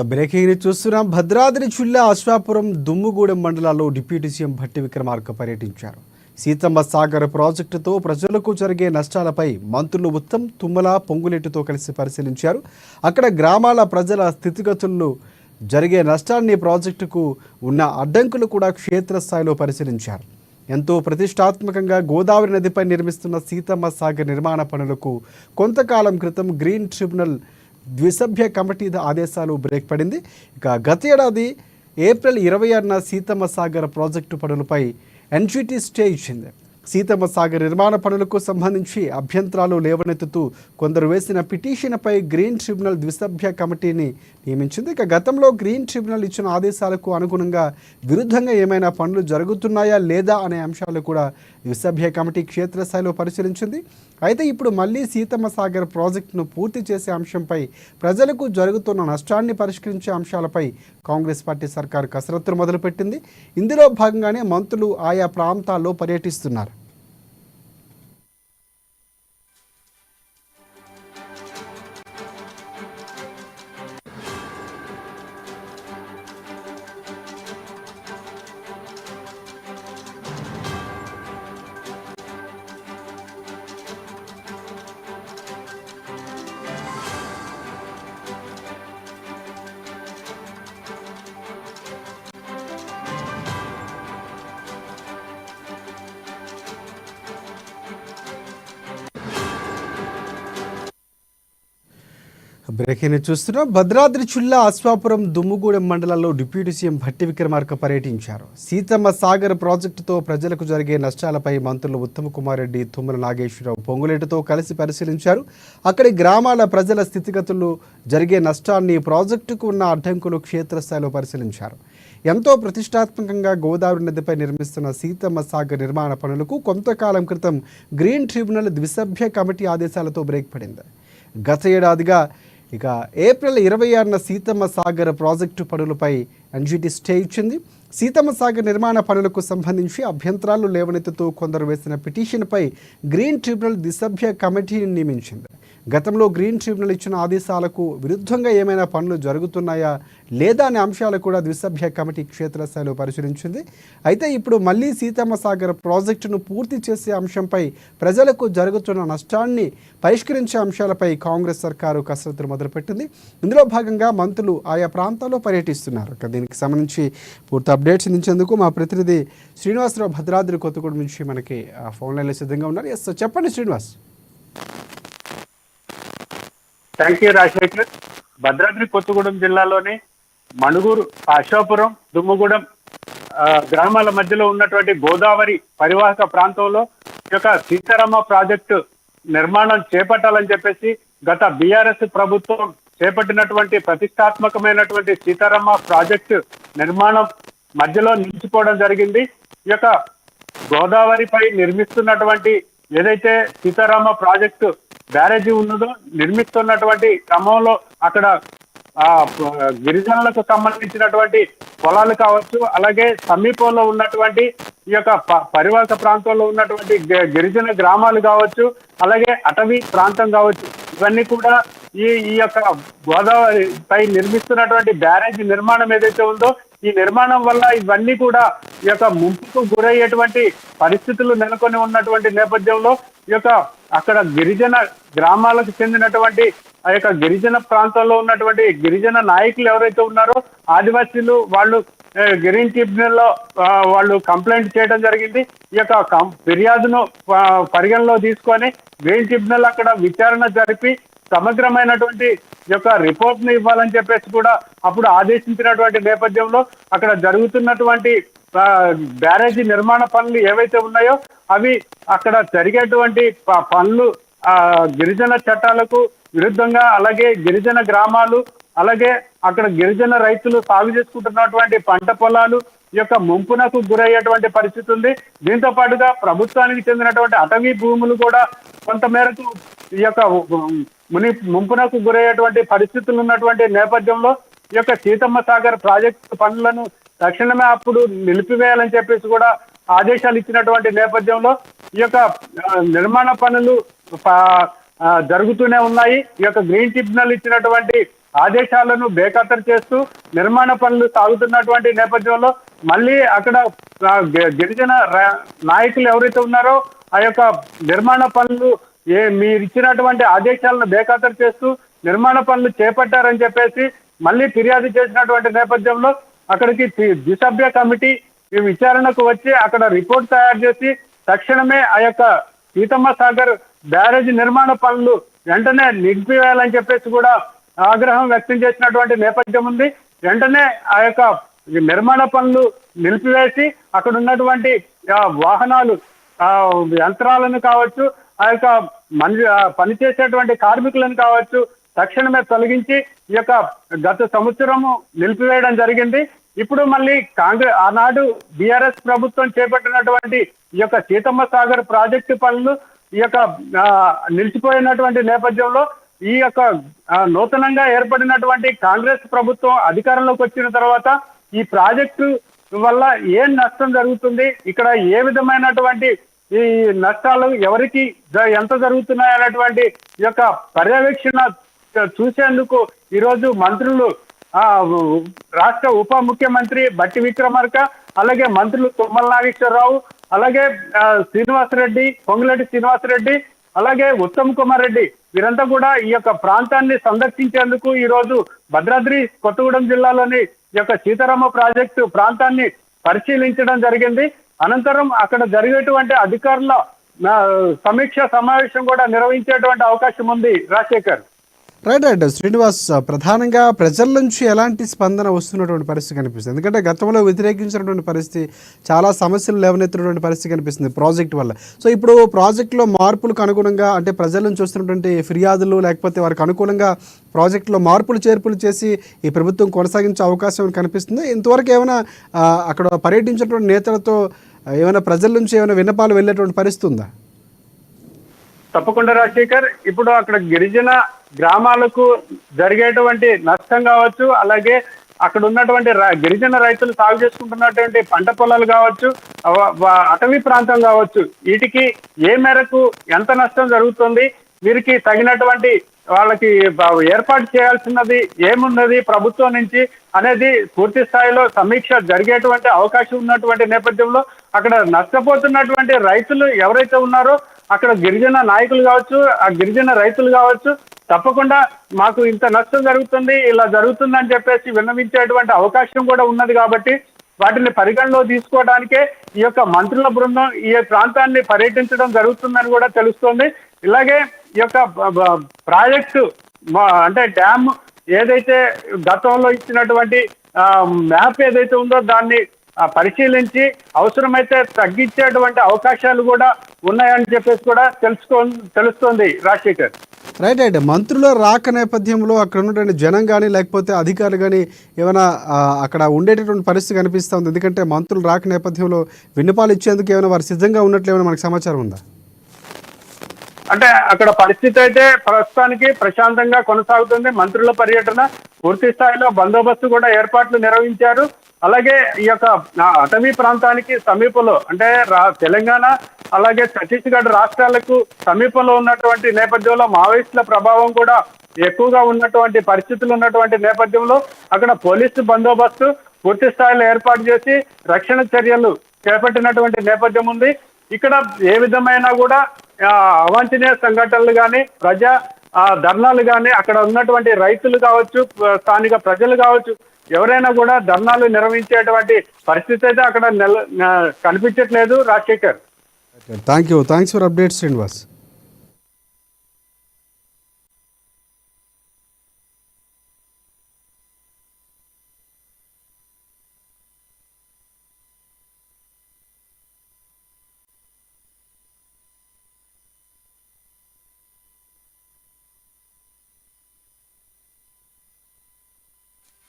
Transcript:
Breaking news చూస్తున్నాం. భద్రాద్రి జిల్లా అశ్వాపురం దుమ్ముగూడెం మండలాల్లో డిప్యూటీ సీఎం భట్టి విక్రమార్క పర్యటించారు. సీతమ్మ సాగర్ ప్రాజెక్టుతో ప్రజలకు జరిగే నష్టాలపై మంత్రులు ఉత్తమ్, తుమ్మల, పొంగులేటితో కలిసి పరిశీలించారు. అక్కడ గ్రామాల ప్రజల స్థితిగతుల్లో జరిగే నష్టాన్ని, ప్రాజెక్టుకు ఉన్న అడ్డంకులు కూడా క్షేత్రస్థాయిలో పరిశీలించారు. ఎంతో ప్రతిష్టాత్మకంగా గోదావరి నదిపై నిర్మిస్తున్న సీతమ్మ సాగర్ నిర్మాణ పనులకు కొంతకాలం క్రితం గ్రీన్ ట్రిబ్యునల్ ద్విసభ్య కమిటీ ఆదేశాలు బ్రేక్ పడింది. ఇక గత ఏడాది ఏప్రిల్ 26న సీతమ్మ సాగర్ ప్రాజెక్టు పనులపై ఎన్జిటి స్టే ఇచ్చింది. సీతమ్మ సాగర్ నిర్మాణ పనులకు సంబంధించి అభ్యంతరాలు లేవనెత్తుతూ కొందరు వేసిన పిటిషన్పై గ్రీన్ ట్రిబ్యునల్ ద్విసభ్య కమిటీని నియమించింది. ఇక గతంలో గ్రీన్ ట్రిబ్యునల్ ఇచ్చిన ఆదేశాలకు అనుగుణంగా విరుద్ధంగా ఏమైనా పనులు జరుగుతున్నాయా లేదా అనే అంశాలు కూడా ద్విసభ్య కమిటీ క్షేత్రస్థాయిలో పరిశీలించింది. అయితే ఇప్పుడు మళ్ళీ సీతమ్మ సాగర్ ప్రాజెక్టును పూర్తి చేసే అంశంపై, ప్రజలకు జరుగుతున్న నష్టాన్ని పరిష్కరించే అంశాలపై కాంగ్రెస్ పార్టీ సర్కారు కసరత్తులు మొదలుపెట్టింది. ఇందులో భాగంగానే మంత్రులు ఆయా ప్రాంతాల్లో పర్యటిస్తున్నారు. బ్రేకింగ్ చూస్తున్నాం. భద్రాద్రి జిల్లా అశ్వాపురం దుమ్ముగూడెం మండలాల్లో డిప్యూటీ సీఎం భట్టి విక్రమార్క పర్యటించారు. సీతమ్మ సాగర్ ప్రాజెక్టుతో ప్రజలకు జరిగే నష్టాలపై మంత్రులు ఉత్తమ్ కుమార్ రెడ్డి, తుమ్మల నాగేశ్వరరావు, పొంగులేటితో కలిసి పరిశీలించారు. అక్కడి గ్రామాల ప్రజల స్థితిగతుల్లో జరిగే నష్టాన్ని, ప్రాజెక్టుకు ఉన్న అడ్డంకులు క్షేత్రస్థాయిలో పరిశీలించారు. ఎంతో ప్రతిష్టాత్మకంగా గోదావరి నదిపై నిర్మిస్తున్న సీతమ్మ సాగర్ నిర్మాణ పనులకు కొంతకాలం క్రితం గ్రీన్ ట్రిబ్యునల్ ద్విసభ్య కమిటీ ఆదేశాలతో బ్రేక్ పడింది. గత ఏడాదిగా ఇక ఏప్రిల్ 26న సీతమ్మ సాగర్ ప్రాజెక్టు పనులపై ఎన్జిటి స్టే ఇచ్చింది. సీతమ్మ సాగర్ నిర్మాణ పనులకు సంబంధించి అభ్యంతరాలు లేవనెత్తుతూ కొందరు వేసిన పిటిషన్పై గ్రీన్ ట్రిబ్యునల్ ద్విసభ్య కమిటీని నియమించింది. గతంలో గ్రీన్ ట్రిబ్యునల్ ఇచ్చిన ఆదేశాలకు విరుద్ధంగా ఏమైనా పనులు జరుగుతున్నాయా లేదా అనే అంశాలు కూడా ద్విసభ్య కమిటీ క్షేత్రస్థాయిలో పరిశీలించింది. అయితే ఇప్పుడు మళ్ళీ సీతమ్మ సాగర్ ప్రాజెక్టును పూర్తి చేసే అంశంపై, ప్రజలకు జరుగుతున్న నష్టాన్ని పరిష్కరించే అంశాలపై కాంగ్రెస్ సర్కారు కసరత్తులు మొదలుపెట్టింది. ఇందులో భాగంగా మంత్రులు ఆయా ప్రాంతాల్లో పర్యటిస్తున్నారు. దీనికి సంబంధించి పూర్తి అప్డేట్స్ అందించేందుకు మా ప్రతినిధి శ్రీనివాసరావు భద్రాద్రి కొత్తగూడెం నుంచి మనకి ఫోన్ లైన్లో సిద్ధంగా ఉన్నారు. ఎస్, చెప్పండి శ్రీనివాస్. Thank you Rajasekhar. భద్రాద్రి కొత్తగూడెం జిల్లాలోని మణుగూరు, అశ్వాపురం, దుమ్ముగూడెం గ్రామాల మధ్యలో ఉన్నటువంటి గోదావరి పరివాహక ప్రాంతంలో ఈ యొక్క సీతారామ ప్రాజెక్టు నిర్మాణం చేపట్టాలని చెప్పేసి గత బీఆర్ఎస్ ప్రభుత్వం చేపట్టినటువంటి ప్రతిష్టాత్మకమైనటువంటి సీతారామ ప్రాజెక్టు నిర్మాణం మధ్యలో నిలిచిపోవడం జరిగింది. ఈ యొక్క గోదావరిపై నిర్మిస్తున్నటువంటి ఏదైతే సీతారామ ప్రాజెక్టు బ్యారేజీ ఉన్నదో, నిర్మిస్తున్నటువంటి క్రమంలో అక్కడ గిరిజనులకు సంబంధించినటువంటి పొలాలు కావచ్చు, అలాగే సమీపంలో ఉన్నటువంటి ఈ యొక్క పరివాహక ప్రాంతంలో ఉన్నటువంటి గిరిజన గ్రామాలు కావచ్చు, అలాగే అటవీ ప్రాంతం కావచ్చు, ఇవన్నీ కూడా ఈ యొక్క గోదావరి పై నిర్మిస్తున్నటువంటి బ్యారేజీ నిర్మాణం ఏదైతే ఉందో, ఈ నిర్మాణం వల్ల ఇవన్నీ కూడా ఈ యొక్క ముంపుకు గురయ్యేటువంటి పరిస్థితులు నెలకొని ఉన్నటువంటి నేపథ్యంలో ఈ యొక్క అక్కడ గిరిజన గ్రామాలకు చెందినటువంటి ఆ యొక్క గిరిజన ప్రాంతంలో ఉన్నటువంటి గిరిజన నాయకులు ఎవరైతే ఉన్నారో, ఆదివాసీలు, వాళ్ళు గ్రీన్ ట్రిబ్యునల్లో వాళ్ళు కంప్లైంట్ చేయడం జరిగింది. ఈ యొక్క ఫిర్యాదును పరిగణలో తీసుకొని గ్రీన్ ట్రిబ్యునల్ అక్కడ విచారణ జరిపి సమగ్రమైనటువంటి యొక్క రిపోర్ట్ ను ఇవ్వాలని చెప్పేసి కూడా అప్పుడు ఆదేశించినటువంటి నేపథ్యంలో అక్కడ జరుగుతున్నటువంటి బ్యారేజీ నిర్మాణ పనులు ఏవైతే ఉన్నాయో అవి అక్కడ జరిగేటువంటి పనులు గిరిజన చట్టాలకు విరుద్ధంగా, అలాగే గిరిజన గ్రామాలు, అలాగే అక్కడ గిరిజన రైతులు సాగు చేసుకుంటున్నటువంటి పంట పొలాలు ఈ యొక్క ముంపునకు గురయ్యేటువంటి పరిస్థితి ఉంది. దీంతో పాటుగా ప్రభుత్వానికి చెందినటువంటి అటవీ భూములు కూడా కొంత మేరకు ఈ యొక్క ముంపునకు గురయ్యేటువంటి పరిస్థితులు ఉన్నటువంటి నేపథ్యంలో ఈ యొక్క సీతమ్మ సాగర్ ప్రాజెక్టు పనులను తక్షణమే అప్పుడు నిలిపివేయాలని చెప్పేసి కూడా ఆదేశాలు ఇచ్చినటువంటి నేపథ్యంలో ఈ యొక్క నిర్మాణ పనులు జరుగుతూనే ఉన్నాయి. ఈ యొక్క గ్రీన్ ట్రిబ్యునల్ ఇచ్చినటువంటి ఆదేశాలను బేఖాతరు చేస్తూ నిర్మాణ పనులు సాగుతున్నటువంటి నేపథ్యంలో మళ్ళీ అక్కడ గిరిజన నాయకులు ఎవరైతే ఉన్నారో ఆ యొక్క నిర్మాణ పనులు మీరు ఇచ్చినటువంటి ఆదేశాలను బేఖాతరు చేస్తూ నిర్మాణ పనులు చేపట్టారని చెప్పేసి మళ్ళీ ఫిర్యాదు చేసినటువంటి నేపథ్యంలో అక్కడికి ద్విసభ్య కమిటీ విచారణకు వచ్చి అక్కడ రిపోర్ట్ తయారు చేసి తక్షణమే ఆ యొక్క సీతమ్మ సాగర్ బ్యారేజ్ నిర్మాణ పనులు వెంటనే నిలిపివేయాలని చెప్పేసి కూడా ఆగ్రహం వ్యక్తం చేసినటువంటి నేపథ్యం ఉంది. వెంటనే ఆ యొక్క నిర్మాణ పనులు నిలిపివేసి అక్కడ ఉన్నటువంటి వాహనాలు యంత్రాలను కావచ్చు, ఆ యొక్క పనిచేసేటువంటి కార్మికులను కావచ్చు తక్షణమే తొలగించి ఈ యొక్క గత సంవత్సరము నిలిపివేయడం జరిగింది. ఇప్పుడు మళ్ళీ ఆనాడు బీఆర్ఎస్ ప్రభుత్వం చేపట్టినటువంటి ఈ యొక్క సీతమ్మ సాగర్ ప్రాజెక్టు పనులు ఈ యొక్క నిలిచిపోయినటువంటి నేపథ్యంలో ఈ యొక్క నూతనంగా ఏర్పడినటువంటి కాంగ్రెస్ ప్రభుత్వం అధికారంలోకి వచ్చిన తర్వాత ఈ ప్రాజెక్టు వల్ల ఏం నష్టం జరుగుతుంది, ఇక్కడ ఏ విధమైనటువంటి ఈ నష్టాలు ఎవరికి ఎంత జరుగుతున్నాయి అనేటువంటి ఈ యొక్క పర్యవేక్షణ చూసేందుకు ఈరోజు మంత్రులు రాష్ట్ర ఉప ముఖ్యమంత్రి బట్టి విక్రమార్క, అలాగే మంత్రులు తుమ్మల నాగేశ్వరరావు, అలాగే శ్రీనివాసరెడ్డి, పొంగులేటి శ్రీనివాసరెడ్డి, అలాగే ఉత్తమ్ కుమార్ రెడ్డి వీరంతా కూడా ఈ యొక్క ప్రాంతాన్ని సందర్శించేందుకు ఈ రోజు భద్రాద్రి కొత్తగూడెం జిల్లాలోని ఈ యొక్క సీతారామ ప్రాజెక్టు ప్రాంతాన్ని పరిశీలించడం జరిగింది. అనంతరం అక్కడ జరిగేటువంటి అధికారుల సమీక్ష సమావేశం కూడా నిర్వహించేటువంటి అవకాశం ఉంది. రాజశేఖర్. రైట్ శ్రీనివాస్, ప్రధానంగా ప్రజల నుంచి ఎలాంటి స్పందన వస్తున్నటువంటి పరిస్థితి కనిపిస్తుంది? ఎందుకంటే గతంలో వ్యతిరేకించినటువంటి పరిస్థితి, చాలా సమస్యలు లేవనెత్తినటువంటి పరిస్థితి కనిపిస్తుంది ప్రాజెక్ట్ వల్ల. సో ఇప్పుడు ప్రాజెక్టులో మార్పులకు అనుగుణంగా అంటే ప్రజల నుంచి వస్తున్నటువంటి ఫిర్యాదులు లేకపోతే వారికి అనుకూలంగా ప్రాజెక్టులో మార్పులు చేర్పులు చేసి ఈ ప్రభుత్వం కొనసాగించే అవకాశం కనిపిస్తుంది. ఇంతవరకు ఏమైనా అక్కడ పర్యటించినటువంటి నేతలతో ఏమైనా ప్రజల నుంచి ఏమైనా విన్నపాలు వెళ్ళేటువంటి పరిస్థితి ఉందా? తప్పకుండా రాజశేఖర్. ఇప్పుడు అక్కడ గిరిజన గ్రామాలకు జరిగేటువంటి నష్టం కావచ్చు, అలాగే అక్కడ ఉన్నటువంటి గిరిజన రైతులు సాగు చేసుకుంటున్నటువంటి పంట పొలాలు కావచ్చు, అటవీ ప్రాంతం కావచ్చు, వీటికి ఏ మేరకు ఎంత నష్టం జరుగుతుంది, వీరికి తగినటువంటి వాళ్ళకి ఏర్పాటు చేయాల్సినది ఏమున్నది ప్రభుత్వం నుంచి అనేది పూర్తి స్థాయిలో సమీక్ష జరిగేటువంటి అవకాశం ఉన్నటువంటి నేపథ్యంలో అక్కడ నష్టపోతున్నటువంటి రైతులు ఎవరైతే ఉన్నారో అక్కడ గిరిజన నాయకులు కావచ్చు, ఆ గిరిజన రైతులు కావచ్చు తప్పకుండా మాకు ఇంత నష్టం జరుగుతుంది, ఇలా జరుగుతుందని చెప్పేసి విన్నవించేటువంటి అవకాశం కూడా ఉన్నది. కాబట్టి వాటిని పరిగణలో తీసుకోవడానికే ఈ యొక్క మంత్రుల బృందం ఈ ప్రాంతాన్ని పర్యటించడం జరుగుతుందని కూడా తెలుస్తోంది. ఇలాగే ఈ యొక్క ప్రాజెక్టు అంటే డ్యామ్ ఏదైతే గతంలో ఇచ్చినటువంటి మ్యాప్ ఏదైతే ఉందో దాన్ని పరిశీలించి అవసరమైతే తగ్గించేటువంటి అవకాశాలు కూడా ఉన్నాయని చెప్పేసి కూడా తెలుస్తోంది. రాజశేఖర్. రైట్ మంత్రుల రాక నేపథ్యంలో అక్కడ ఉన్నటువంటి జనం కానీ లేకపోతే అధికారులు కానీ ఏమైనా అక్కడ ఉండేటటువంటి పరిస్థితి కనిపిస్తుంది? ఎందుకంటే మంత్రులు రాక నేపథ్యంలో విన్నపాలు ఇచ్చేందుకు ఏమైనా వారు సిద్ధంగా ఉన్నట్లు ఏమైనా మనకు సమాచారం ఉందా? అంటే అక్కడ పరిస్థితి అయితే ప్రస్తుతానికి ప్రశాంతంగా కొనసాగుతుంది. మంత్రుల పర్యటన పూర్తి స్థాయిలో బందోబస్తు కూడా ఏర్పాట్లు నిర్వహించారు. అలాగే ఈ యొక్క అటవీ ప్రాంతానికి సమీపంలో అంటే తెలంగాణ అలాగే ఛత్తీస్గఢ్ రాష్ట్రాలకు సమీపంలో ఉన్నటువంటి నేపథ్యంలో మావోయిస్టుల ప్రభావం కూడా ఎక్కువగా ఉన్నటువంటి పరిస్థితులు ఉన్నటువంటి నేపథ్యంలో అక్కడ పోలీసు బందోబస్తు పూర్తి స్థాయిలో ఏర్పాటు చేసి రక్షణ చర్యలు చేపట్టినటువంటి నేపథ్యం ఉంది. ఇక్కడ ఏ విధమైన కూడా అవాంఛనీయ సంఘటనలు కానీ ప్రజా ధర్నాలు కానీ అక్కడ ఉన్నటువంటి రైతులు కావచ్చు, స్థానిక ప్రజలు కావచ్చు ఎవరైనా కూడా ధర్నాలు నిర్వహించేటువంటి పరిస్థితి అయితే అక్కడ కనిపించట్లేదు. Rajasekhar. Thanks for updates Srinivas.